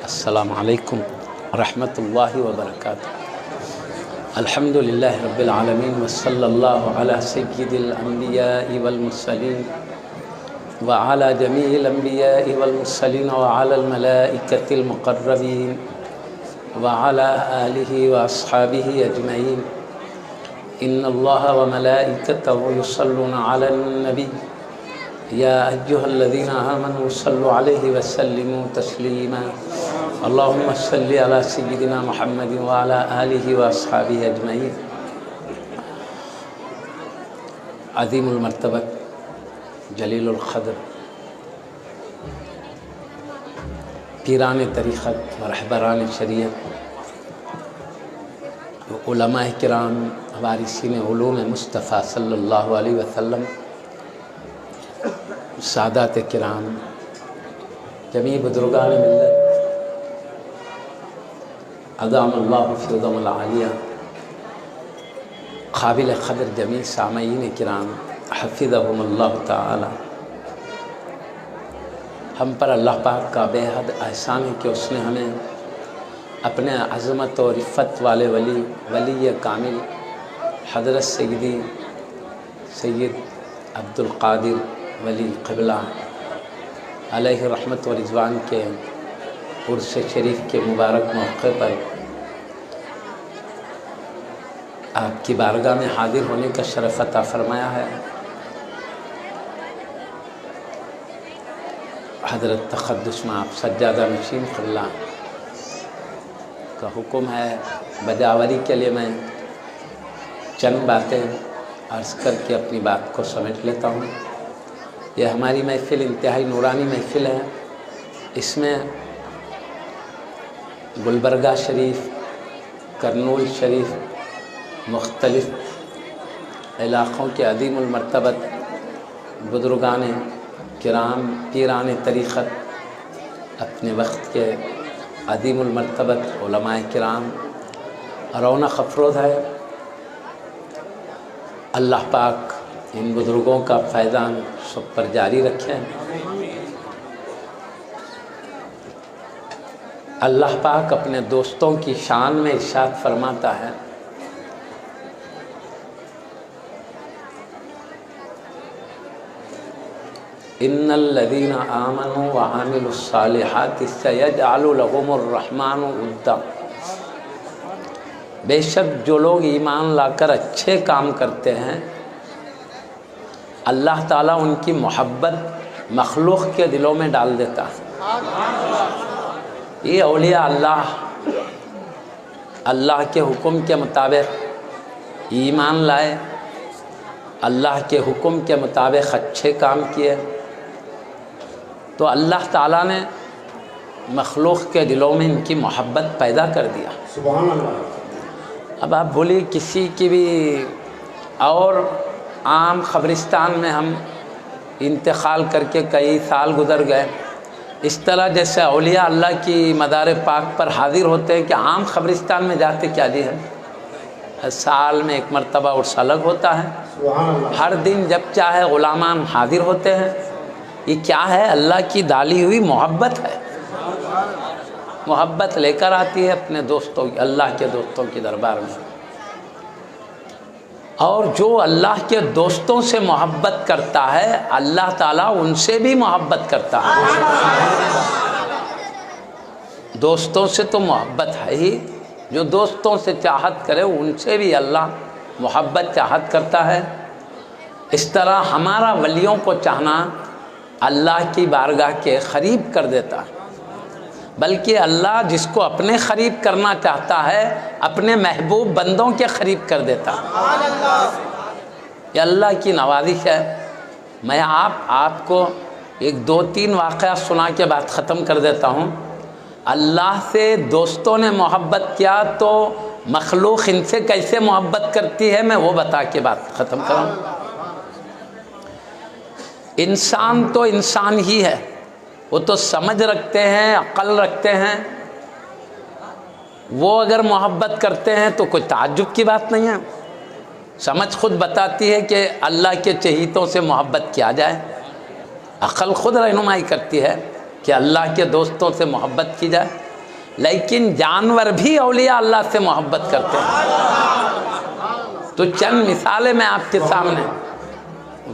अस्सलामु अलैकुम रहमतुल्लाहि व बरकातुहू। अल्हम्दुलिल्लाहि रब्बिल आलमीन व सल्लल्लाहु अला सय्यिदिल अंबियाइ वल मुरसलीन व अला जमीइल अंबियाइ वल मुरसलीन व अलल मलाइकतिल मुक़र्रबीन व अला आलिहि व अस्हाबिहि अजमईन। इन्नल्लाहा व मलाइकतहु युसल्लूना अलन नबी या अय्युहल्लज़ीना आमनू सल्लु अलैहि व सल्लिमू तस्लीमा। अल्लाहुम्मा सल्लि अला सय्यिदिना मुहम्मदिन व अला आलिहि व अस्हाबिहि अजमईन। अज़ीमुल मर्तबत जलीलुल क़द्र पीरान तरीक़त व रहबरान शरीयत व उलमाए किराम वारिसीन उलूम मुस्तफ़ा सल्लल्लाहु अलैहि वसल्लम, सादात किराम, जमी बुजुर्गान मिल्लत, अदामल्लाहु फ़िरदौमल आलिया, क़ाबिल क़द्र जमी सामईन किराम हफ़िज़हुमुल्लाहु ताला। हम पर अल्लाह पाक का बेहद एहसान है कि उसने हमें अपने अज़मत और इफ़्फ़त वाले वली कामिल हज़रत सैयद अब्दुल क़ादिर वली क़िबला अलैहि रहमत व रिज़वान के उर्स शरीफ के मुबारक मौक़े पर आपकी बारगाह में हाज़िर होने का शरफ़ अता फ़रमाया है। हज़रत तक़द्दुस में आप सज्जादा नशीन क़िबला का हुक्म है। बजावरी के लिए मैं चंद बातें अर्ज़ करके अपनी बात को समेट लेता हूँ। यह हमारी महफ़िल इंतहाई नूरानी महफ़िल है। इसमें गुलबर्गा शरीफ, करनूल शरीफ, मुख्तलिफ़ इलाक़ों के अज़ीमुल मर्तबत बुज़ुर्गान किराम, पीरान तरीक़त, अपने वक्त के अज़ीमुल मर्तबत उलमाए किराम रौनक़ अफ़रोज़ है। अल्लाह पाक इन बुज़ुर्गों का फैज़ान सब पर जारी रखें। अल्लाह पाक अपने दोस्तों की शान में इरशाद फरमाता है, इन्नल्लज़ीना आमनू व आमिलुस्सालिहाति सयजअलु लहुमुर रहमानु वुद्दा। बेशक जो लोग ईमान लाकर अच्छे काम करते हैं, अल्लाह ताला उनकी मोहब्बत मखलूक़ के दिलों में डाल देता है। ये औलिया अल्लाह के हुक्म के मुताबिक ईमान लाए, अल्लाह के हुक्म के मुताबिक अच्छे काम किए, तो अल्लाह ताला ने मखलूक़ के दिलों में इनकी मोहब्बत पैदा कर दिया। सुभान अल्लाह। अब आप बोलिए किसी की भी और आम ख़ब्रिस्तान में हम इंतकाल करके कई साल गुज़र गए, इस तरह जैसे औलिया अल्लाह की मदार पाक पर हाज़िर होते हैं कि आम ख़ब्रिस्तान में जाते क्या जी है। साल में एक मरतबा उर्स अलग होता है, हर दिन जब चाहे ग़ुलामान हाज़िर होते हैं। ये क्या है? अल्लाह की डाली हुई मोहब्बत है। मोहब्बत लेकर आती है अपने दोस्तों, अल्लाह के दोस्तों के दरबार में। और जो अल्लाह के दोस्तों से मोहब्बत करता है, अल्लाह ताला उनसे भी मोहब्बत करता है। दोस्तों से तो मोहब्बत है ही, जो दोस्तों से चाहत करे उनसे भी अल्लाह मोहब्बत चाहत करता है। इस तरह हमारा वलियों को चाहना अल्लाह की बारगाह के क़रीब कर देता है। बल्कि अल्लाह जिसको अपने क़रीब करना चाहता है, अपने महबूब बंदों के क़रीब कर देता है। ये अल्लाह की नवाज़िश है। मैं आपको एक दो तीन वाक़या सुना के बाद ख़त्म कर देता हूँ। अल्लाह से दोस्तों ने मोहब्बत किया तो मखलूक़ इनसे कैसे मोहब्बत करती है, मैं वो बता के बात ख़त्म करूँ। इंसान तो इंसान ही है, वो तो समझ रखते हैं, अक़ल रखते हैं। वो अगर मोहब्बत करते हैं तो कोई ताज्जुब की बात नहीं है। समझ खुद बताती है कि अल्लाह के चहीतों से मोहब्बत किया जाए। अक़ल खुद रहनुमाई करती है कि अल्लाह के दोस्तों से मोहब्बत की जाए। लेकिन जानवर भी औलिया अल्लाह से मोहब्बत करते हैं। तो चंद मिसालें मैं आपके सामने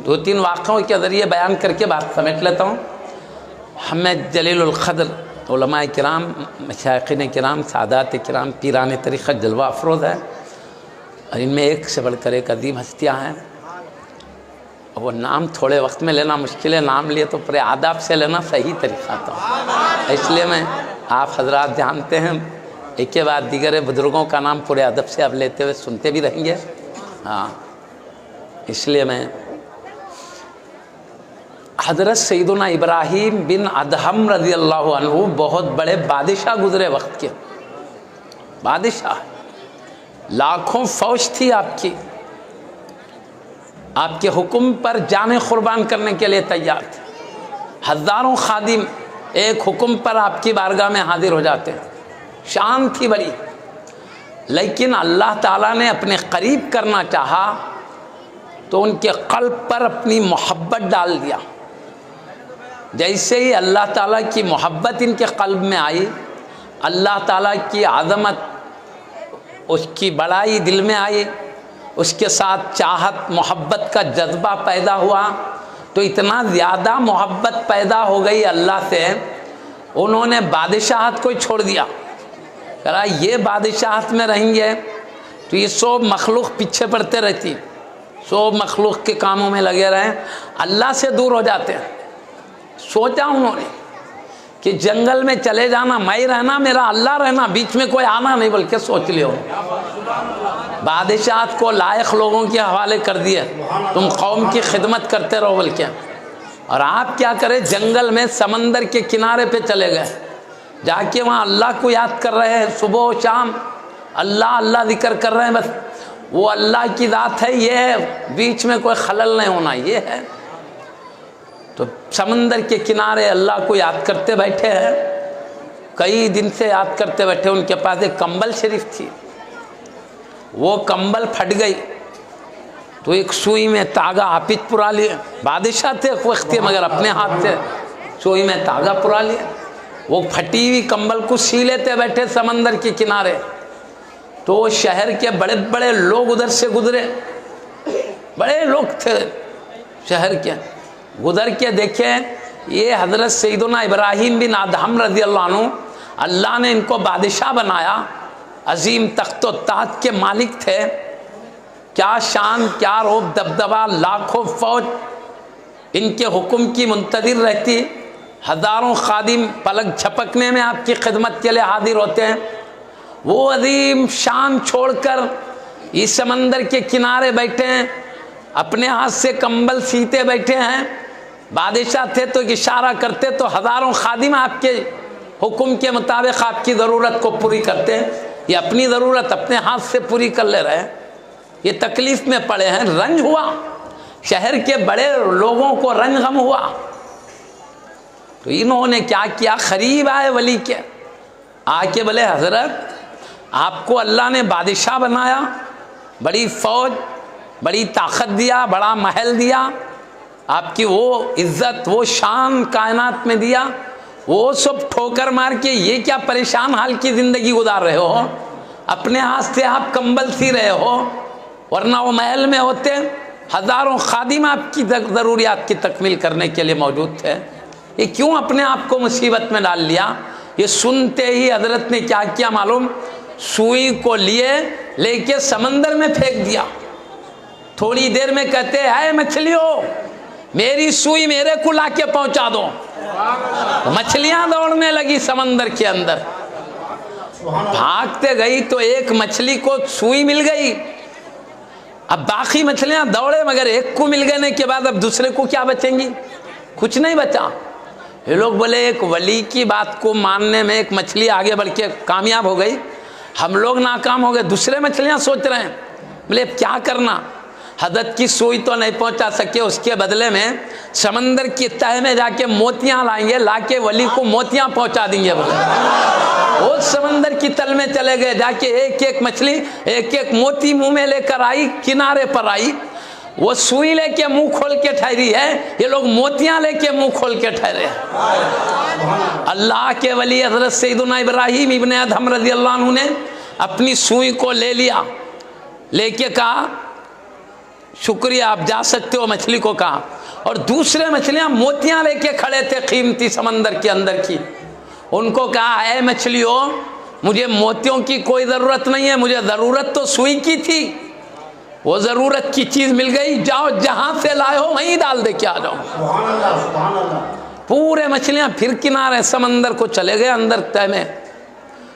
2-3 वाक़ों के ज़रिए बयान करके बात समेट लेता हूँ। हमें जलीलुल क़द्र उलमाए किराम, मशाइख़िन किराम, सादात किराम, पीरान तरीक़त जलवा अफरोज़ है, और इनमें एक से बढ़कर एक अदीम हस्तियाँ हैं। वो नाम थोड़े वक्त में लेना मुश्किल है, नाम लिए तो पूरे आदाब से लेना सही तरीक़ा था। इसलिए मैं, आप हजरात जानते हैं, एक के बाद दीगर बुज़ुर्गों का नाम पूरे अदब से अब लेते हुए सुनते भी रहेंगे। हाँ, इसलिए मैं हज़रत सैयदना इब्राहीम बिन अदहम रज़ी अल्लाह अन्हु बहुत बड़े बादशाह गुज़रे वक्त के बादशाह, लाखों फ़ौज थी आपकी, आपके हुक्म पर जाने कुर्बान करने के लिए तैयार थे। हज़ारों खादिम एक हुक्म पर आपकी बारगाह में हाजिर हो जाते हैं। शान थी बड़ी, लेकिन अल्लाह ताला ने अपने करीब करना चाहा तो उनके क़ल्ब पर अपनी मोहब्बत डाल दिया। जैसे ही अल्लाह ताला की मोहब्बत इनके क़ल्ब में आई, अल्लाह ताला की आज़मत, उसकी बड़ाई दिल में आई, उसके साथ चाहत मोहब्बत का जज्बा पैदा हुआ। तो इतना ज़्यादा मोहब्बत पैदा हो गई अल्लाह से, उन्होंने बादशाहत को छोड़ दिया। कहा ये बादशाहत में रहेंगे तो ये सब मखलूक पीछे पड़ते रहती, सब मखलूक के कामों में लगे रहें, अल्लाह से दूर हो जाते हैं। सोचा उन्होंने कि जंगल में चले जाना, मैं रहना, मेरा अल्लाह रहना, बीच में कोई आना नहीं, बल्कि सोच लियो। बादशाहत को लायक लोगों के हवाले कर दिए, तुम कौम की खिदमत करते रहो बल्कि। और आप क्या करें, जंगल में समंदर के किनारे पे चले गए, जाके वहाँ अल्लाह को याद कर रहे हैं, सुबह शाम अल्लाह अल्लाह जिक्र कर रहे हैं। बस वो अल्लाह की ज़ात है, ये है, बीच में कोई खलल नहीं होना, ये है। तो समंदर के किनारे अल्लाह को याद करते बैठे हैं, कई दिन से याद करते बैठे। उनके पास एक कंबल शरीफ थी, वो कंबल फट गई तो एक सुई में तागा हाफिज पुरा लिए। बादशाह थे वक्त, मगर अपने हाथ से सुई में तागा पुरा लिए। वो फटी हुई कंबल को सी लेते बैठे समंदर के किनारे। तो शहर के बड़े बड़े लोग उधर से गुजरे, बड़े लोग थे शहर के, गुजर के देखे ये हज़रत सैयदना इब्राहीम बिन अदहम रज़ी अल्लाह अन्हु, अल्लाह ने इनको बादशाह बनाया, अजीम तख्त व ताज के मालिक थे। क्या शान, क्या रोब दबदबा, लाखों फौज इनके हुक्म की मुंतज़िर रहती, हज़ारों खादिम पलक झपकने में आपकी खिदमत के लिए हाजिर होते हैं। वो अजीम शान छोड़कर इस समंदर के किनारे बैठे हैं, अपने हाथ से कंबल सीते बैठे हैं। बादशाह थे तो इशारा करते तो हज़ारों खादिम आपके हुक्म के मुताबिक आपकी ज़रूरत को पूरी करते हैं। ये अपनी ज़रूरत अपने हाथ से पूरी कर ले रहे हैं, ये तकलीफ़ में पड़े हैं। रंज हुआ, शहर के बड़े लोगों को रंज गम हुआ। तो इन्होंने क्या किया, करीब आए वली के, आके बोले हज़रत आपको अल्लाह ने बादशाह बनाया, बड़ी फ़ौज, बड़ी ताकत दिया, बड़ा महल दिया, आपकी वो इज़्ज़त, वो शान कायनात में दिया, वो सब ठोकर मार के ये क्या परेशान हाल की ज़िंदगी गुजार रहे हो, अपने हाथ से आप कंबल सी रहे हो, वरना वो महल में होते हज़ारों खादिम आपकी ज़रूरियात की तकमील करने के लिए मौजूद थे। ये क्यों अपने आप को मुसीबत में डाल लिया। ये सुनते ही हज़रत ने क्या किया मालूम, सुई को लिए लेके समंदर में फेंक दिया। थोड़ी देर में कहते हैं मछलियों मेरी सुई मेरे को लाके पहुंचा दो। मछलियां दौड़ने लगी समंदर के अंदर, भागते गई तो एक मछली को सुई मिल गई। अब बाकी मछलियां दौड़े मगर एक को मिल गए के बाद अब दूसरे को क्या बचेंगी, कुछ नहीं बचा। ये लोग बोले एक वली की बात को मानने में एक मछली आगे बढ़ के कामयाब हो गई, हम लोग नाकाम हो गए। दूसरे मछलियां सोच रहे हैं, बोले क्या करना, हदत की सुई तो नहीं पहुंचा सके, उसके बदले में समंदर की तह में जाके मोतियां लाएंगे, लाके वली को मोतियां पहुंचा देंगे। बोले वो समंदर की तल में चले गए, जाके एक एक मछली एक एक मोती मुंह में लेकर आई, किनारे पर आई। वो सुई लेके मुंह खोल के ठहरी है, ये लोग मोतियां लेके मुंह खोल के ठहरे हैं। अल्लाह के वली हजरत सैयदुना इब्राहिम इब्ने अदहम रज़ी अल्लाह अन्हु ने अपनी सुई को ले लिया, लेके कहा शुक्रिया आप जा सकते हो, मछली को कहा। और दूसरे मछलियां मोतियां लेके खड़े थे कीमती समंदर के अंदर की, उनको कहा है मछलियों मुझे मोतियों की कोई ज़रूरत नहीं है, मुझे ज़रूरत तो सुई की थी, वो ज़रूरत की चीज़ मिल गई, जाओ जहां से लाए हो वहीं डाल दे के आ जाओ। पूरे मछलियां फिर किनारे समंदर को चले गए अंदर तय में।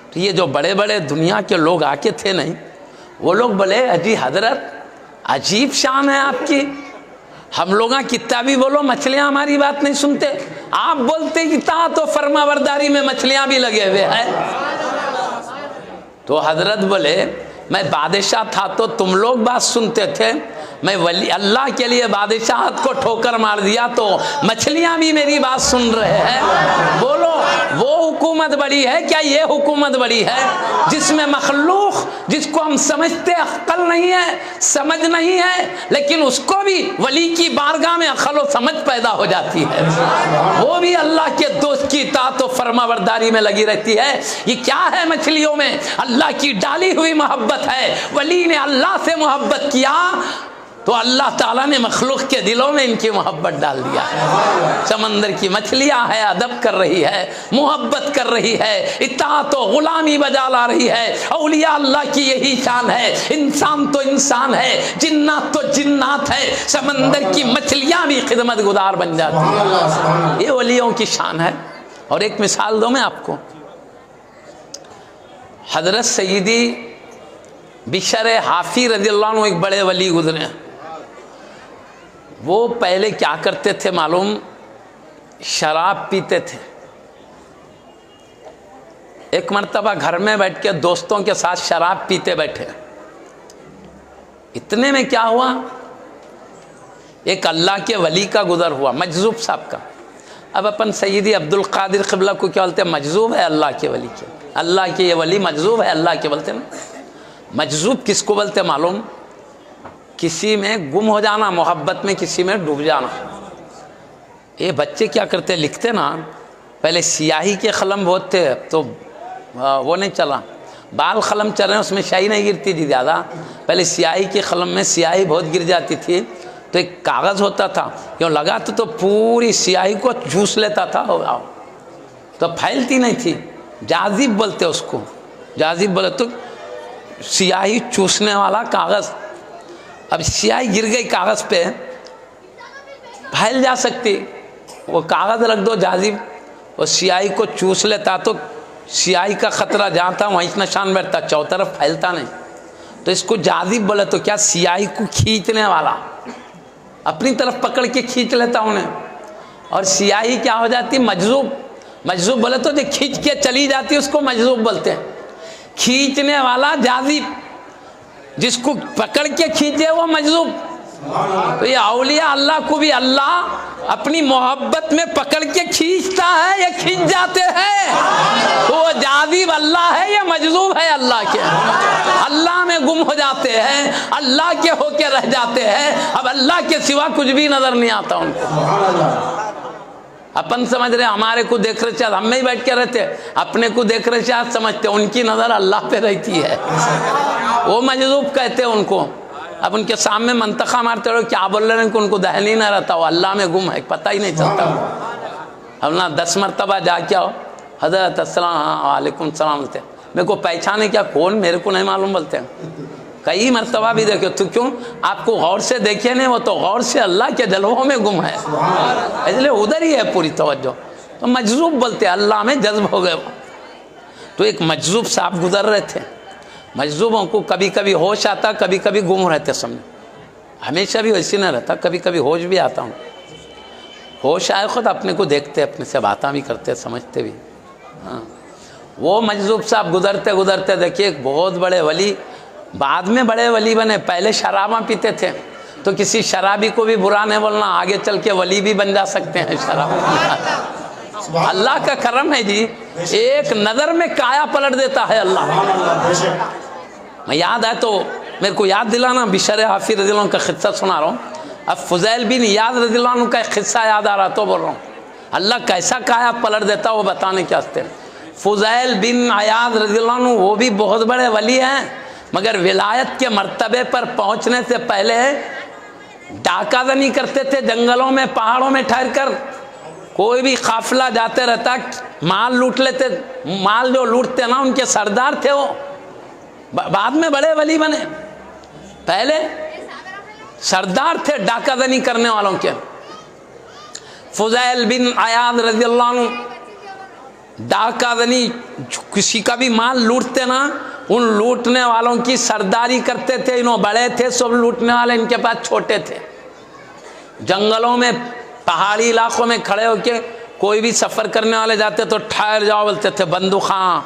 तो ये जो बड़े बड़े दुनिया के लोग आके थे नहीं, वो लोग बोले अजी हजरत अजीब शान है आपकी, हम लोग कितना भी बोलो मछलियां हमारी बात नहीं सुनते, आप बोलते कितना तो फरमाबरदारी में मछलियां भी लगे हुए हैं। तो हजरत बोले मैं बादशाह था तो तुम लोग बात सुनते थे, मैं वली अल्लाह के लिए बादशाहत को ठोकर मार दिया तो मछलियां भी मेरी बात सुन रहे हैं। बोलो वो हुकूमत बड़ी है क्या ये हुकूमत बड़ी है जिसमें मखलूक जिसको हम समझते अक्ल नहीं है, समझ नहीं है, लेकिन उसको भी वली की बारगाह में अक्ल और समझ पैदा हो जाती है, वो भी अल्लाह के दोस्त की इताअत और फरमाबरदारी में लगी रहती है। ये क्या है मछलियों में अल्लाह की डाली हुई मोहब्बत है। वली ने अल्लाह से मोहब्बत किया तो अल्लाह ताला ने मखलूक के दिलों में इनकी मोहब्बत डाल दिया है। समंदर की मछलियां है अदब कर रही है, मोहब्बत कर रही है, इताअत और गुलामी बजा ला रही है। औलिया अल्लाह की यही शान है, इंसान तो इंसान है, जिन्नात तो जिन्नात है, समंदर की मछलियां भी खिदमत गुजार बन जाती है। ये वलियों की शान है। और एक मिसाल दो मैं आपको, हजरत सैयदी बिशर हाफी रज़ियल्लाहु अन्हु एक बड़े वली गुजरे। वो पहले क्या करते थे मालूम, शराब पीते थे। एक मर्तबा घर में बैठ के दोस्तों के साथ शराब पीते बैठे, इतने में क्या हुआ, एक अल्लाह के वली का गुजर हुआ, मजजूब साहब का। अब अपन सैयदी अब्दुल कादिर क़िबला को क्या बोलते हैं, मजजूब है अल्लाह के वली के, अल्लाह के ये वली मजजूब है अल्लाह के बोलते ना। मजजूब किसको बोलते मालूम, किसी में गुम हो जाना, मोहब्बत में किसी में डूब जाना। ये बच्चे क्या करते लिखते ना, पहले स्याही के कलम बहुत थे तो वो नहीं चला, बाल कलम चल रहे हैं उसमें स्याही नहीं गिरती थी ज़्यादा, पहले स्याही के कलम में स्याही बहुत गिर जाती थी। तो एक कागज़ होता था, क्यों लगा तो पूरी स्याही को चूस लेता था, तो फैलती नहीं थी, जाजिब बोलते उसको, जाजिब बोले तो स्याही चूसने वाला कागज़। अब स्याही गिर गई कागज़ पे, फैल जा सकती, वो कागज़ रख दो जाजिब, वो स्याही को चूस लेता तो स्याही का ख़तरा जहाँ था वहीं निशान बैठता, चौतरफ फैलता नहीं। तो इसको जाजिब बोले, तो क्या स्याही को खींचने वाला, अपनी तरफ पकड़ के खींच लेता उन्हें, और स्याही क्या हो जाती मजजूब। मजजूब बोले तो जो खींच के चली जाती उसको मजजूब बोलते हैं, खींचने वाला जाजिब, जिसको पकड़ के खींचे वो मजजूब। तो ये औलिया अल्लाह को भी अल्लाह अपनी मोहब्बत में पकड़ के खींचता है या खींच जाते हैं, तो वो जाजिब अल्लाह है या मजजूब है अल्लाह के। अल्लाह में गुम हो जाते हैं, अल्लाह के होके रह जाते हैं, अब अल्लाह के सिवा कुछ भी नजर नहीं आता उनको। अपन समझ रहे हमारे को देख रहे शायद, हम ही बैठ के रहते, अपने को देख रहे शायद समझते, उनकी नज़र अल्लाह पे रहती है, वो मजजूब कहते हैं उनको। अब उनके सामने मंतखा मारते रहो, क्या बोल रहे हैं कि उनको दहन ही ना रहता, वो अल्लाह में गुम है, पता ही नहीं चलता। अब ना 10 मरतबा जाके आओ, हज़रत अस्सलाम, हाँ वालेकुम सलाम बोलते, मेरे को पहचाने क्या, कौन, मेरे को नहीं मालूम बोलते हैं। कई मरतबा भी देखे तो क्यों, आपको गौर से देखे नहीं, वो तो गौर से अल्लाह के जलवों में गुम है, इसलिए उधर ही है पूरी तवज्जो। तो मजजूब बोलते अल्लाह में जज्ब हो गए वो। तो एक मजजूब साहब गुजर रहे थे, मजजूबों को कभी कभी होश आता, कभी कभी गुम रहते समय, हमेशा भी वैसे नहीं रहता, कभी कभी होश भी आता हूँ। होश आए खुद अपने को देखते, अपने से बातें भी करते, समझते भी। हाँ, वो मजजूब साहब गुजरते गुजरते देखिए एक बहुत बड़े वली, बाद में बड़े वली बने, पहले शराबा पीते थे। तो किसी शराबी को भी बुरा नहीं बोलना, आगे चल के वली भी बन जा सकते हैं शराब। अल्लाह का करम है जी, एक नज़र में काया पलट देता है अल्लाह। मैं याद है तो मेरे को याद दिलाना, बिशर हाफी रज़ियल्लाहु अन्हु का किस्सा सुना रहा हूँ। अब फुज़ैल बिन इयाद रज़ियल्लाहु अन्हु का एक किस्सा याद आ रहा तो बोल रहा हूँ, अल्लाह कैसा काया पलट देता वो बताने के वास्ते। फुज़ैल बिन इयाद रज़ियल्लाहु अन्हु वो भी बहुत बड़े वली हैं, मगर विलायत के मर्तबे पर पहुँचने से पहले डाकादनी करते थे जंगलों में, पहाड़ों में ठहर कर। कोई भी काफिला जाते रहता माल लूट लेते, माल जो लूटते ना उनके सरदार थे वो, बाद में बड़े वली बने, पहले सरदार थे डाकादनी करने वालों के। फुज़ैल बिन इयाद रज़ियल्लाहु अन्हु डाकादनी किसी का भी माल लूटते ना, उन लूटने वालों की सरदारी करते थे। इन्हों बड़े थे, सब लूटने वाले इनके पास छोटे थे। जंगलों में, पहाड़ी इलाकों में खड़े होके कोई भी सफ़र करने वाले जाते तो ठहर जाओ बोलते थे, बंदूक़ां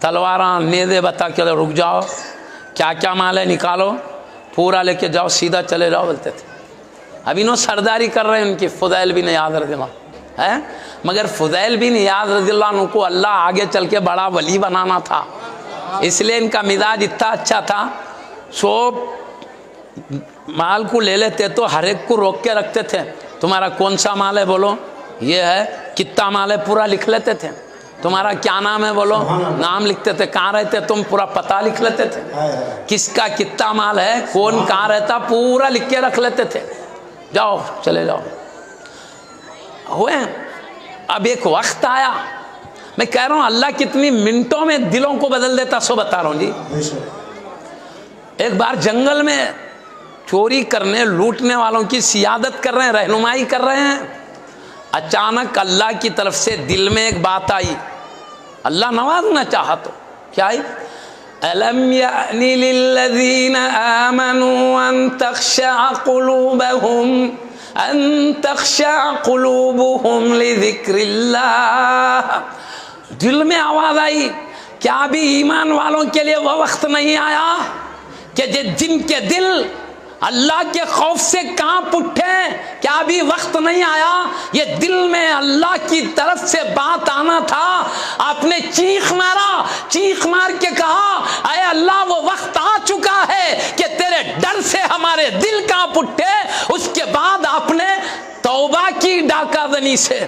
तलवारां नेज़े बता के रुक जाओ, क्या क्या माल है निकालो, पूरा लेके जाओ, सीधा चले जाओ बोलते थे। अब इन्हों सरदारी कर रहे हैं उनकी, फुज़ैल बिन इयाद रज़ियल्लाहु है। मगर फुज़ैल बिन इयाद रज़ियल्लाहु अन्हु को अल्लाह आगे चल के बड़ा वली बनाना था, इसलिए इनका मिजाज इतना अच्छा था। सो माल को ले लेते तो हर एक को रोक के रखते थे, तुम्हारा कौन सा माल है बोलो, ये है, कितना माल है पूरा लिख लेते थे। तुम्हारा क्या नाम है बोलो, नाम लिखते थे। कहाँ रहते तुम, पूरा पता लिख लेते थे। किसका कितना माल है, कौन कहाँ रहता, पूरा लिख के रख लेते थे। जाओ चले जाओ हुए। अब एक वक्त आया, मैं कह रहा हूँ अल्लाह कितनी मिनटों में दिलों को बदल देता, सो बता रहा हूँ जी। एक बार जंगल में चोरी करने, लूटने वालों की सियादत कर रहे हैं, रहनुमाई कर रहे हैं। अचानक अल्लाह की तरफ से दिल में एक बात आई, अल्लाह नवाजना चाहा तो क्या आई, अलम यानी लिल्लज़ीना आमनू अन तख़शअ क़ुलूबुहुम लिज़िक्रिल्लाह। दिल में आवाज़ आई, क्या अभी ईमान वालों के लिए वह वक्त नहीं आया कि जिनके दिल अल्लाह के खौफ से कांप उठे, क्या अभी वक्त नहीं आया? ये दिल में अल्लाह की तरफ से बात आना था। आपने चीख मारा, चीख मार के कहा, अरे अल्लाह वो वक्त आ चुका है कि तेरे डर से हमारे दिल कांप उठे। उसके बाद आपने तौबा की डाकादनी से,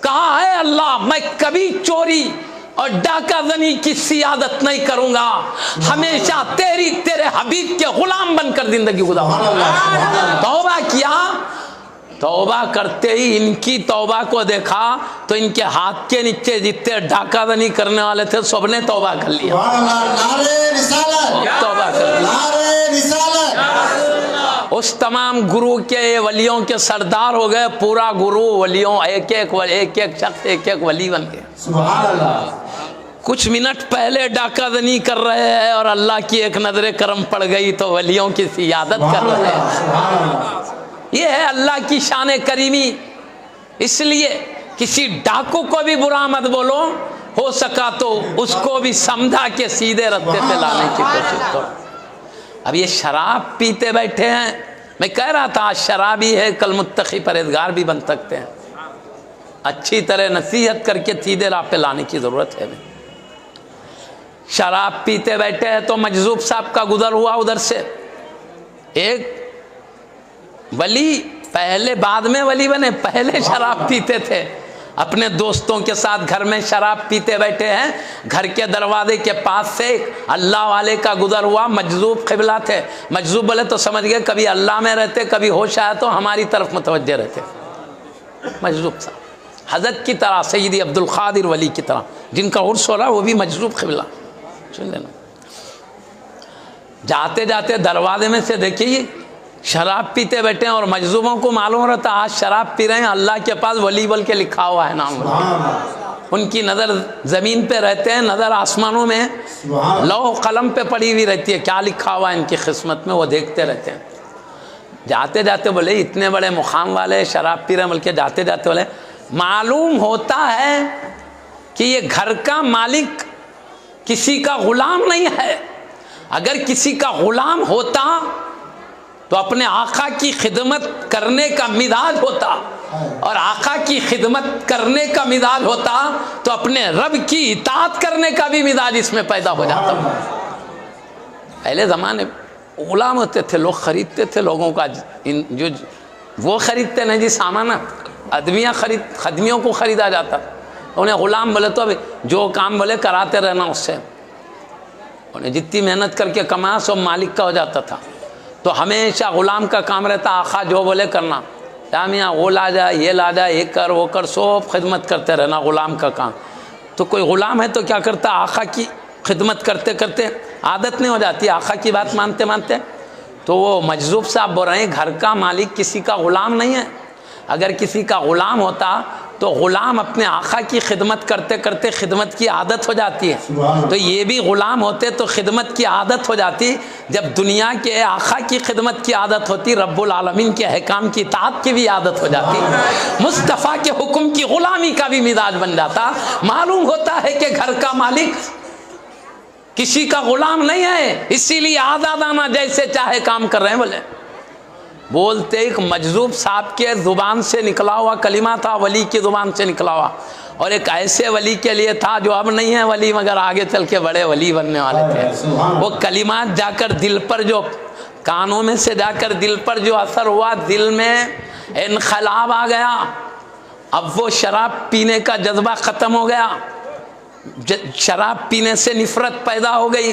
कहा है अल्लाह मैं कभी चोरी और डाकादनी की सियादत नहीं करूंगा, हमेशा तेरे हबीब के गुलाम बनकर जिंदगी गुजारूंगा। तौबा किया। तौबा करते ही इनकी तौबा को देखा तो इनके हाथ के नीचे जितने डाकादनी करने वाले थे सबने तौबा कर लिया, तौबा कर लिया। उस तमाम गुरु के वलियों के सरदार हो गए, पूरा गुरु वलियों, एक एक शख्स, एक एक वली बन गए। कुछ मिनट पहले डाकादनी कर रहे हैं और अल्लाह की एक नजर करम पड़ गई तो वलियों की सियादत कर रहे हैं। ये है अल्लाह की शान करीमी। इसलिए किसी डाकू को भी बुरा मत बोलो, हो सका तो उसको भी समझा के सीधे रास्ते पे लाने की कोशिश करो। अब ये शराब पीते बैठे हैं, मैं कह रहा था शराबी है कल मुत्तकी परहेजगार भी बन सकते हैं। अच्छी तरह नसीहत करके सीधे राह पे लाने की ज़रूरत है। शराब पीते बैठे हैं तो मजजूब साहब का गुजर हुआ उधर से। एक वली, पहले बाद में वली बने, पहले शराब पीते थे, अपने दोस्तों के साथ घर में शराब पीते बैठे हैं। घर के दरवाजे के पास से अल्लाह वाले का गुजर हुआ, मजजूब क़िबला थे। मजजूब बोले तो समझ गए कभी अल्लाह में रहते, कभी होश आया तो हमारी तरफ मुतवज्जे रहते। मजजूब साहब हज़रत की तरह, सैयदी अब्दुल क़ादिर वली की तरह, जिनका उर्स हो रहा वो भी मजजूब क़िबला, सुन लेना। जाते जाते दरवाजे में से देखिए शराब पीते बैठे हैं और मजजूबों को मालूम रहता आज शराब पी रहे हैं, अल्लाह के पास वली बल के लिखा हुआ है नाम। उनकी नज़र ज़मीन पे रहते हैं, नज़र आसमानों में, लौह कलम पे पड़ी हुई रहती है, क्या लिखा हुआ है इनकी किस्मत में, वो देखते रहते हैं। जाते जाते बोले इतने बड़े मुकाम वाले शराब पी रहे हैं, बल्कि जाते जाते बोले मालूम होता है कि ये घर का मालिक किसी का गुलाम नहीं है। अगर किसी का गुलाम होता तो अपने आका की खिदमत करने का मिजाज होता, और आका की खिदमत करने का मिजाज होता तो अपने रब की इताअत करने का भी मिजाज इसमें पैदा हो जाता। पहले ज़माने गुलाम होते थे, लोग खरीदते थे लोगों का, जो वो खरीदते नहीं जी सामान, खदमियों को खरीदा जाता, उन्हें गुलाम बोले। तो अभी जो काम बोले कराते रहना उससे, उन्हें जितनी मेहनत करके कमाया सब मालिक का हो जाता था। तो हमेशा गुलाम का काम रहता, आखा जो बोले करना, मियाँ वो ला जा, ये ला जा, ये कर वो कर, सब खिदमत करते रहना, गुलाम का काम। तो कोई गुलाम है तो क्या करता, आखा की खिदमत करते करते आदत नहीं हो जाती, आखा की बात मानते मानते। तो वो मजजूब साहब बोल रहे हैं घर का मालिक किसी का गुलाम नहीं है। अगर किसी का गुलाम होता तो गुलाम अपने आका की खिदमत करते करते खिदमत की आदत हो जाती है। तो ये भी गुलाम होते तो खिदमत की आदत हो जाती। जब दुनिया के आका की खिदमत की आदत होती, रब्बुल आलमीन के अहकाम की इताअत की भी आदत हो जाती, मुस्तफ़ा के हुक्म की गुलामी का भी मिजाज बन जाता। मालूम होता है कि घर का मालिक किसी का गुलाम नहीं है, इसीलिए आधा दाना जैसे चाहे काम कर रहे हैं। बोलते एक मजजूब साहब के ज़ुबान से निकला हुआ कलिमा था, वली की ज़ुबान से निकला हुआ, और एक ऐसे वली के लिए था जो अब नहीं है वली मगर आगे चल के बड़े वली बनने वाले थे। वो कलिमात जाकर दिल पर, जो कानों में से जाकर दिल पर जो असर हुआ, दिल में इनकलाब आ गया। अब वो शराब पीने का जज्बा ख़त्म हो गया, शराब पीने से नफरत पैदा हो गई।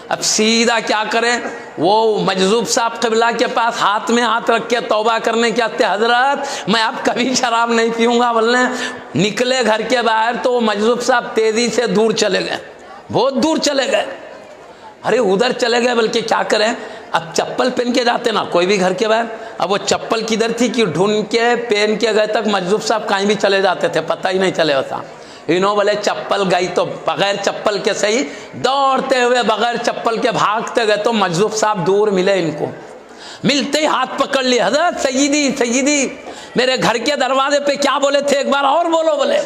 अब सीधा क्या करें, वो मजजूब साहब क़िबला के पास हाथ में हाथ रख के तौबा करने के आते, हजरत मैं अब कभी शराब नहीं पीऊँगा बोलने। निकले घर के बाहर तो वो मजजूब साहब तेज़ी से दूर चले गए, बहुत दूर चले गए। अरे उधर चले गए, बल्कि क्या करें, अब चप्पल पहन के जाते ना कोई भी घर के बाहर। अब वो चप्पल किधर थी कि ढूंढ के पहन के गए तक मजजूब साहब कहीं भी चले जाते थे, पता ही नहीं चले होता। इन्हों बोले चप्पल गई तो बगैर चप्पल के सही, दौड़ते हुए बगैर चप्पल के भागते गए तो मजजूब साहब दूर मिले। इनको मिलते ही हाथ पकड़ लिए, हजरत सय्यदी सय्यदी मेरे घर के दरवाजे पे क्या बोले थे, एक बार और बोलो। बोले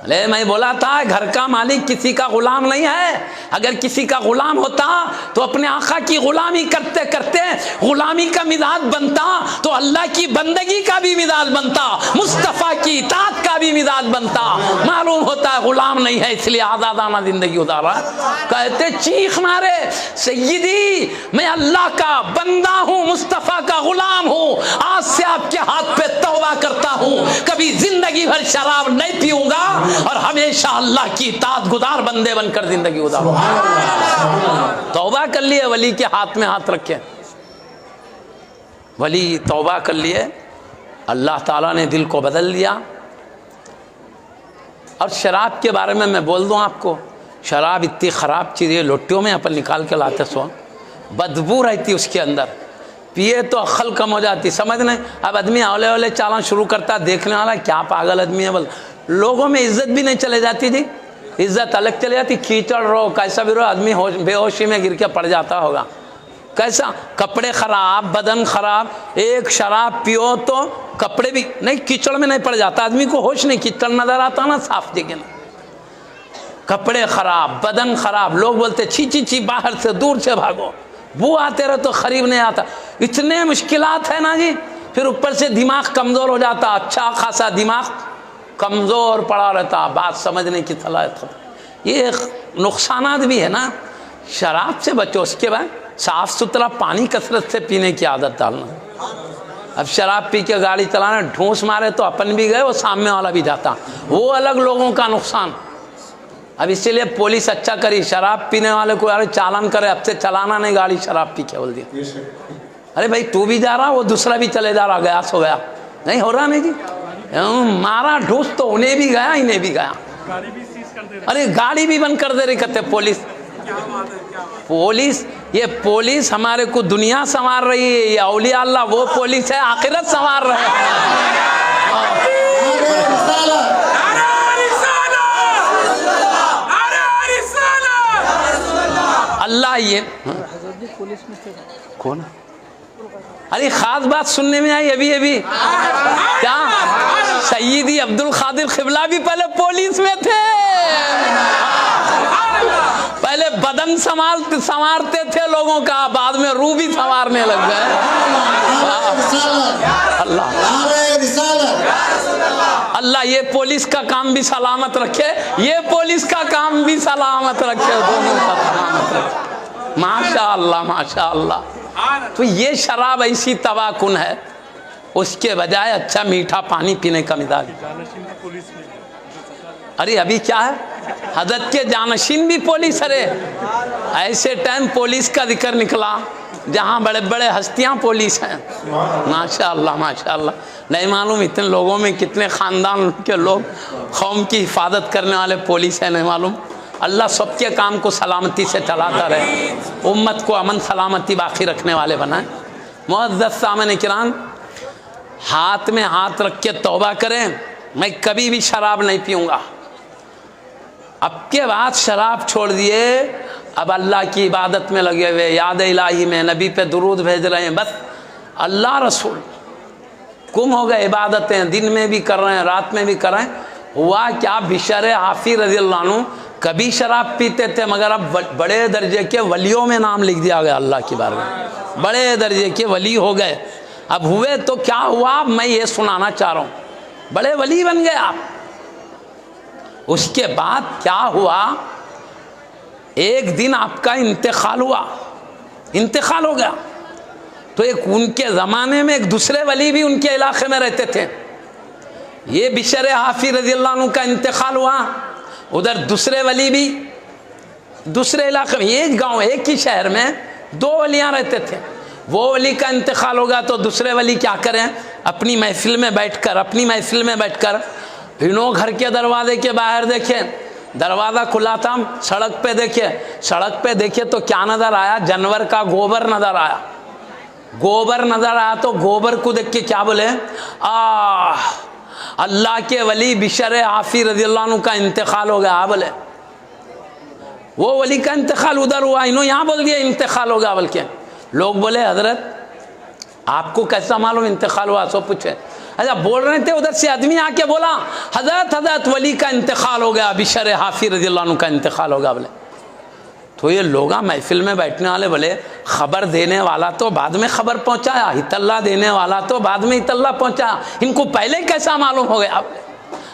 अरे मैं बोला था घर का मालिक किसी का गुलाम नहीं है। अगर किसी का गुलाम होता तो अपने आका की गुलामी करते करते गुलामी का मिजाज बनता, तो अल्लाह की बंदगी का भी मिजाज बनता, मुस्तफ़ा की इताअत का भी मिजाज बनता। मालूम होता है गुलाम नहीं है इसलिए आज़ादाना जिंदगी उतारा। कहते चीख मारे, सय्यदी मैं अल्लाह का बंदा हूँ, मुस्तफ़ा का गुलाम हूँ, आज से आपके हाथ पे तौबा करता हूँ, कभी जिंदगी भर शराब नहीं पीऊंगा और हमेशा अल्लाह की इताअत गुजार बंदे बनकर जिंदगी गुजारूं। तौबा कर लिए, वली के हाथ में हाथ रखे, वली तौबा कर लिए, अल्लाह ताला ने दिल को बदल दिया। और शराब के बारे में मैं बोल दूं आपको, शराब इतनी ख़राब चीज़ है, लोटियों में अपन निकाल के लाते सो, बदबू रहती उसके अंदर, पिए तो अक्ल कम हो जाती, समझ नहीं। अब आदमी औले औले चालान शुरू करता, देखने वाला क्या पागल आदमी है, बोल लोगों में इज्जत भी नहीं चले जाती जी, इज्जत अलग चले जाती। कीचड़ रो कैसा भी रो, आदमी बेहोशी में गिर के पड़ जाता होगा। कैसा कपड़े खराब, बदन खराब, एक शराब पियो तो कपड़े भी नहीं, कीचड़ में नहीं पड़ जाता, आदमी को होश नहीं, कीचड़ नजर आता ना साफ जगह में, कपड़े खराब, बदन खराब, लोग बोलते छी छी छी बाहर से दूर से भागो, वो आते रहे तो करीब नहीं आता। इतने मुश्किलात है ना जी। फिर ऊपर से दिमाग कमज़ोर हो जाता, अच्छा खासा दिमाग कमज़ोर पड़ा रहता, बात समझने की सलाहियत। ये नुकसानात भी है ना। शराब से बचो, उसके बाद साफ़ सुथरा पानी कसरत से पीने की आदत डालना। अब शराब पी के गाड़ी चलाना, ढूंस मारे तो अपन भी गए, वो सामने वाला भी जाता, वो अलग लोगों का नुकसान। अब इसीलिए पुलिस अच्छा करी, शराब पीने वाले को अरे चालान करे, अब से चलाना नहीं गाड़ी शराब पी के, बोल दिया। अरे भाई तू भी जा रहा, वो दूसरा भी चले जा रहा, गयास हो गया, नहीं हो रहा नहीं जी, मारा ढूस तो उन्हें भी गया, इन्हें भी गया। अरे गाड़ी भी बंद कर दे रही, कहते पुलिस। पुलिस, ये पुलिस हमारे को दुनिया संवार रही है, ये औलिया अल्लाह वो पुलिस है, आखिरत संवार रहे हैं। अल्लाह ये पुलिस में कौन, अरे खास बात सुनने में आई अभी क्या, सय्यदी अब्दुल कादिर क़िबला भी पहले पुलिस में थे, पहले बदन संवारते थे लोगों का, बाद में रूह भी संवारने लग गए। अल्लाह ये पुलिस का काम भी सलामत रखे, ये पुलिस का काम भी सलामत रखे, दोनों का सलामत रखे। माशाअल्लाह माशाअल्लाह। तो ये शराब ऐसी तबाकुन है, उसके बजाय अच्छा मीठा पानी पीने का मिजाज। अरे अभी क्या है, हजरत के जानशीन भी पुलिस। अरे ऐसे टाइम पुलिस का जिक्र निकला जहाँ बड़े बड़े हस्तियाँ पुलिस हैं। माशाअल्लाह माशाअल्लाह। नहीं मालूम इतने लोगों में कितने ख़ानदान के लोग कौम की हिफाजत करने वाले पुलिस हैं, नहीं मालूम। अल्लाह सबके काम को सलामती से चलाता रहे, उम्मत को अमन सलामती बाकी रखने वाले बनाए। मुअज़्ज़ज़ सामने किराम, हाथ में हाथ रख के तौबा करें, मैं कभी भी शराब नहीं पीऊँगा। अब के बाद शराब छोड़ दिए, अब अल्लाह की इबादत में लगे हुए, याद इलाही में, नबी पे दुरूद भेज रहे हैं, बस अल्लाह रसूल। गुम हो गए इबादतें, दिन में भी कर रहे हैं, रात में भी कर रहे हैं। हुआ क्या, बिशर हाफी रज़ियल्लाहु अन्हु कभी शराब पीते थे, मगर अब बड़े दर्जे के वलियों में नाम लिख दिया गया अल्लाह की बारगाह में, बड़े दर्जे के वली हो गए। अब हुए तो क्या हुआ, मैं ये सुनाना चाह रहा हूँ, बड़े वली बन गए आप। उसके बाद क्या हुआ, एक दिन आपका इंतकाल हुआ, इंतकाल हो गया। तो एक उनके ज़माने में एक दूसरे वली भी उनके इलाके में रहते थे। ये बिशर हाफी रज़ियल्लाहु अन्हु का इंतकाल हुआ, उधर दूसरे वली भी दूसरे इलाके में, एक गांव एक ही शहर में दो वलियाँ रहते थे। वो वली का इंतकाल होगा तो दूसरे वली क्या करें, अपनी महफिल में बैठकर इन्हों घर के दरवाजे के बाहर देखे, दरवाज़ा खुला था, सड़क पे देखे तो क्या नज़र आया, जानवर का गोबर नज़र आया। तो गोबर को देख के क्या बोले, अल्लाह के वली बिशर हाफी रज़ियल्लाहु अन्हु का इंतकाल हो गया। बोले वो वली का इंतकाल उधर हुआ, इन्हों यहाँ बोल दिया इंतकाल हो गया। बल्कि लोग बोले हजरत आपको कैसा मालूम इंतकाल हुआ, सो पूछे। अच्छा बोल रहे थे, उधर से आदमी आके बोला हजरत वली का इंतकाल हो गया, बिशर हाफी रज़ियल्लाहु अन्हु का इंतकाल हो गया। बोले तो ये लोग महफिल में बैठने वाले बोले खबर देने वाला तो बाद में खबर पहुंचाया, हितल्ला देने वाला तो बाद में हितल्ला पहुंचाया, इनको पहले कैसा मालूम हो गया।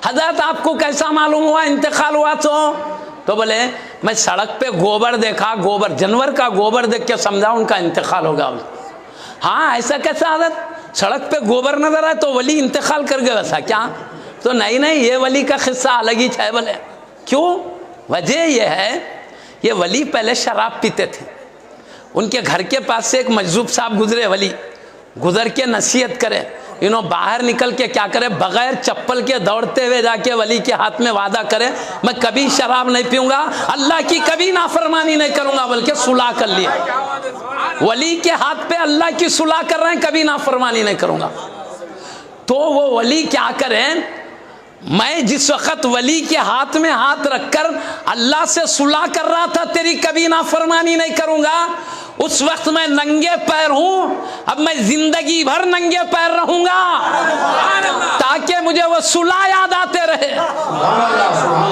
हजरत आपको कैसा मालूम हुआ इंतकाल हुआ? तो बोले मैं सड़क पे गोबर देखा, गोबर जानवर का गोबर देख के समझा उनका इंतकाल हो गया। हाँ ऐसा कैसा हजरत, सड़क पे गोबर नजर आए तो वली इंतकाल कर गए, वैसा क्या? तो नहीं ये वली का किस्सा अलग ही है। बोले क्यों? वजह यह है, ये वली पहले शराब पीते थे। उनके घर के पास से एक मजजूब साहब गुजरे, वली गुजर के नसीहत करे, इन्हों बाहर निकल के क्या करे, बगैर चप्पल के दौड़ते हुए जाके वली के हाथ में वादा करे मैं कभी शराब नहीं पीऊंगा, अल्लाह की कभी नाफरमानी नहीं करूंगा, बल्कि सुलह कर लिया। वली के हाथ पे अल्लाह की सुलह कर रहे हैं, कभी नाफरमानी नहीं करूंगा। तो वो वली क्या करें, मैं जिस वक्त वली के हाथ में हाथ रखकर अल्लाह से सुलह कर रहा था तेरी कभी नाफरमानी नहीं करूंगा, उस वक्त मैं नंगे पैर हूं, अब मैं जिंदगी भर नंगे पैर रहूंगा ताकि मुझे वो सुलह याद आते रहे।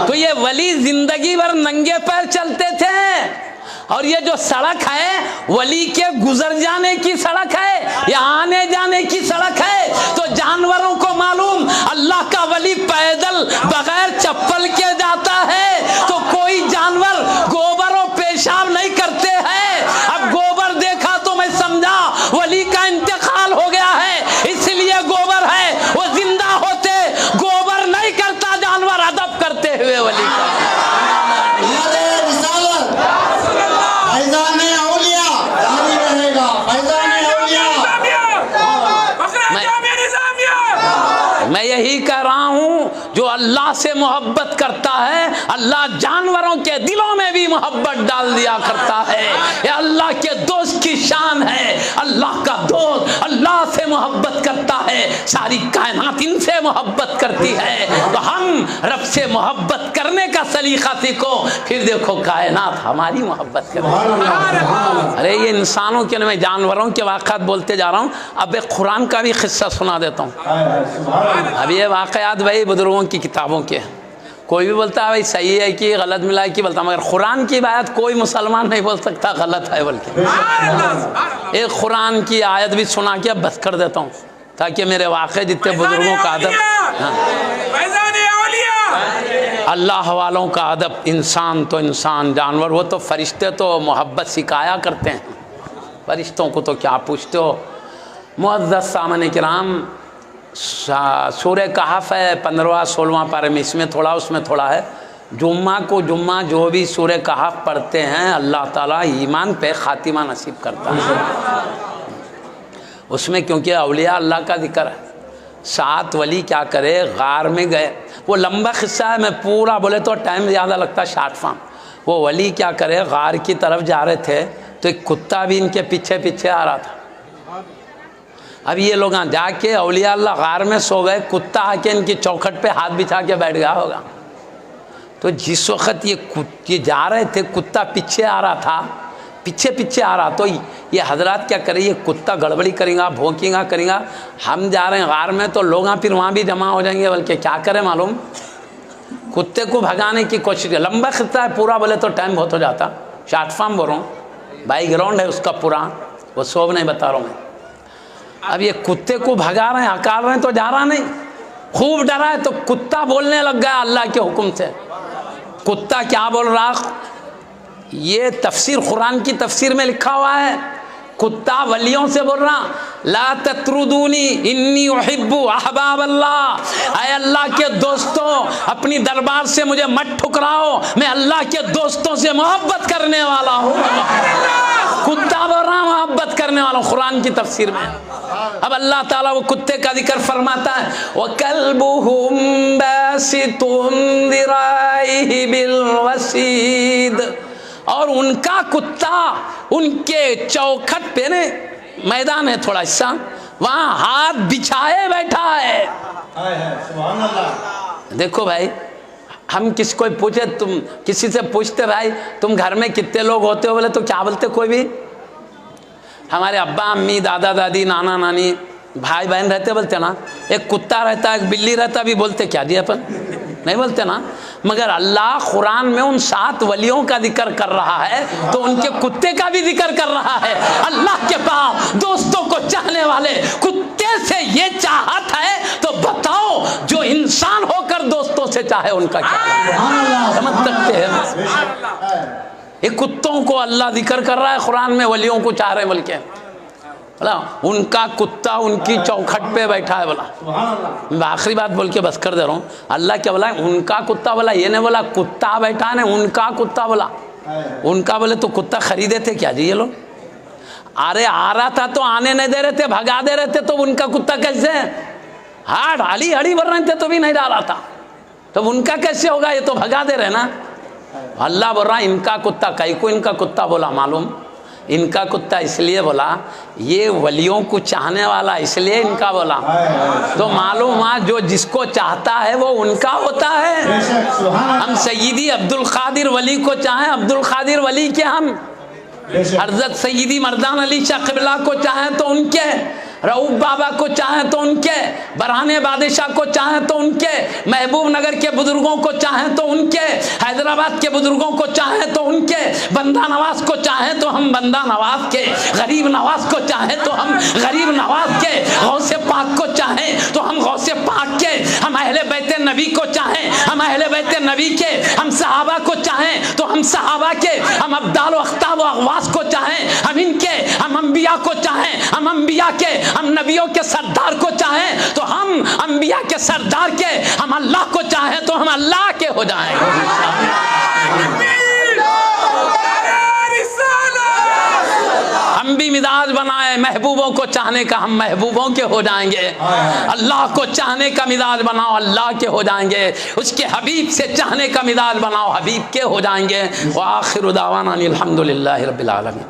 तो ये वली जिंदगी भर नंगे पैर चलते थे, और ये जो सड़क है वली के गुजर जाने की सड़क है या आने जाने की सड़क है। तो जानवरों को मालूम अल्लाह का वली पैदल बगैर चप्पल के जाता है, तो कोई जानवर गोबर और पेशाब नहीं करते हैं। अब गोबर देखा तो मैं समझा वली का इंतकाल हो गया है, इसलिए गोबर है। वो जिंदा होते गोबर नहीं करता जानवर, अदब करते हुए वली का। मैं यही कह रहा हूं, जो अल्लाह से मोहब्बत करता है अल्लाह जानवरों के दिलों में भी मोहब्बत डाल दिया करता है। ये अल्लाह के दोस्त की शान है। अल्लाह का दोस्त अल्लाह से मोहब्बत करता है, सारी कायनात इनसे मोहब्बत करती है। तो हम रब से मोहब्बत करने का सलीका सीखो, फिर देखो कायनात हमारी मोहब्बत करे। अरे ये इंसानों के, मैं जानवरों के वाक़यात बोलते जा रहा हूँ। अब एक कुरान का भी किस्सा सुना देता हूँ। अब ये वाक़यात भाई बुजुर्गों की किताबों के, कोई भी बोलता है भाई सही है कि गलत मिला है कि बोलता, मगर कुरान की बात कोई मुसलमान नहीं बोल सकता गलत है। बल्कि एक कुरान की आयत भी सुना के अब बस कर देता हूँ, ताकि मेरे वाक़े जितने बुजुर्गों का अदब। अल्लाह वालों का अदब, इंसान तो इंसान, जानवर वो तो फरिश्ते तो मोहब्बत सिखाया करते हैं, फरिश्तों को तो क्या पूछते हो। मुअज़्ज़ज़ सामने किराम, सूरह कहफ है 15वां 16वां पारे में, इसमें थोड़ा उसमें थोड़ा है। जुम्मा को जुम्मा जो भी सूरह कहफ पढ़ते हैं अल्लाह ताला ईमान पे खातिमा नसीब करता है उसमें, क्योंकि औलिया अल्लाह का जिक्र है। 7 वली क्या करे, गार में गए, वो लंबा किस्सा है, मैं पूरा बोले तो टाइम ज़्यादा लगता है, शॉर्ट फॉर्म। वो वली क्या करे, गार की तरफ जा रहे थे तो एक कुत्ता भी इनके पीछे पीछे आ रहा था। अब ये लोग जाके औलिया अल्लाह गार में सो गए, कुत्ता आके इनकी चौखट पे हाथ बिछा के बैठ गया होगा। तो जिस वक्त ये जा रहे थे, कुत्ता पीछे आ रहा था, पीछे पीछे आ रहा, तो ये हजरात क्या करे, ये कुत्ता गड़बड़ी करेगा, भौंकेगा करेगा, हम जा रहे हैं गार में तो लोग फिर वहाँ भी जमा हो जाएंगे, बल्कि क्या करें मालूम, कुत्ते को भगाने की कोशिश। लंबा खिस्सा है पूरा, बोले तो टाइम बहुत हो जाता, शॉर्ट फॉर्म बोल रहा हूँ, बैकग्राउंड है उसका पूरा, वो सब नहीं बता रहा हूँ मैं। अब ये कुत्ते को भगा रहे हैं, हकार रहे हैं तो जा रहा नहीं, खूब डरा है तो कुत्ता बोलने लग गया अल्लाह के हुक्म से। कुत्ता क्या बोल रहा, ये तफसीर कुरान की तफसीर में लिखा हुआ है, कुत्ता वलियों से बोल रहा, ला तत्रुदूनी इन्नी उहिब्बु अहबाब अल्लाह, ऐ अल्लाह के दोस्तों अपनी दरबार से मुझे मत ठुकराओ, मैं अल्लाह के दोस्तों से मोहब्बत करने वाला हूँ। कुत्ता बोल रहा मोहब्बत करने वाला हूँ कुरान की तफसीर में। अब अल्लाह ताला वो कुत्ते का जिक्र फरमाता है, व कल्बुहुम बासितुन दिराइहि बिल वसीद, और उनका कुत्ता उनके चौखट पे ने मैदान है थोड़ा हिस्सा, वहाँ हाथ बिछाए बैठा है। सुभान अल्लाह। देखो भाई, हम किसी को पूछे, तुम किसी से पूछते भाई तुम घर में कितने लोग होते हो, बोले तो क्या बोलते, कोई भी, हमारे अब्बा अम्मी दादा दादी नाना नानी भाई बहन रहते, बोलते ना, एक कुत्ता रहता है एक बिल्ली रहता, भी बोलते क्या जी अपन, नहीं बोलते ना। मगर अल्लाह कुरान में उन 7 वलियों का जिक्र कर रहा है तो उनके कुत्ते का भी जिक्र कर रहा है। अल्लाह के पास दोस्तों को चाहने वाले कुत्ते से ये चाहत है तो बताओ जो इंसान होकर दोस्तों से चाहे उनका क्या, समझ सकते हैं। ये कुत्तों को अल्लाह जिक्र कर रहा है कुरान में, वलियों को चाह रहे हैं, बल्कि बोला उनका कुत्ता उनकी चौखट पे बैठा है। बोला मैं आखिरी बात बोल के बस कर दे रहा हूँ, अल्लाह क्या बोला, उनका कुत्ता, बोला ये नहीं बोला कुत्ता बैठा है, उनका कुत्ता बोला, उनका बोले तो कुत्ता खरीदे थे क्या जी ये लोग, अरे आ रहा था तो आने नहीं दे रहे थे, भगा दे रहे थे, तो उनका कुत्ता कैसे, हाड़ हड़ी हड़ी भर रहे थे तो भी नहीं डाला था, तो उनका कैसे होगा, ये तो भगा दे रहे ना। अल्लाह बोल रहा इनका कुत्ता, कई को इनका कुत्ता बोला मालूम, इनका कुत्ता इसलिए बोला ये वलियों को चाहने वाला, इसलिए इनका बोला, तो मालूम हुआ जो जिसको चाहता है वो उनका होता है। हम सय्यदी अब्दुल कादिर वली को चाहें, अब्दुल कादिर वली के हम, हज़रत सय्यदी मर्दान अली शाह क़िबला को चाहें तो उनके, रऊफ बाबा को चाहें तो उनके, बरहाने बादशाह को चाहें तो उनके, महबूब नगर के बुजुर्गों को चाहें तो उनके, हैदराबाद के बुजुर्गों को चाहें तो उनके, बंदा नवाज को चाहें तो हम बंदा नवाज के, गरीब नवाज को चाहें तो हम गरीब नवाज के, गौसे पाक को चाहें तो हम गौसे पाक के, हम अहले बैते नबी को चाहें हम अहले बैते नबी के, हम सहाबा को चाहें तो हम सहाबा के, हम अब्दाल व अख्ताब व अगवास को चाहें हम इनके, हम अंबिया को चाहें हम अंबिया के, हम नबियों के सरदार को चाहें तो हम अंबिया के सरदार के, हम अल्लाह को चाहें तो हम अल्लाह के हो जाएं। हम भी मिजाज बनाए महबूबों को चाहने का, हम महबूबों के हो जाएंगे। अल्लाह को चाहने का मिजाज बनाओ, अल्लाह के हो जाएंगे। उसके हबीब से चाहने का मिजाज बनाओ, हबीब के हो जाएंगे। व आखिरु दावाना अनिल हम्दुलिल्लाहि रब्बिल आलमीन।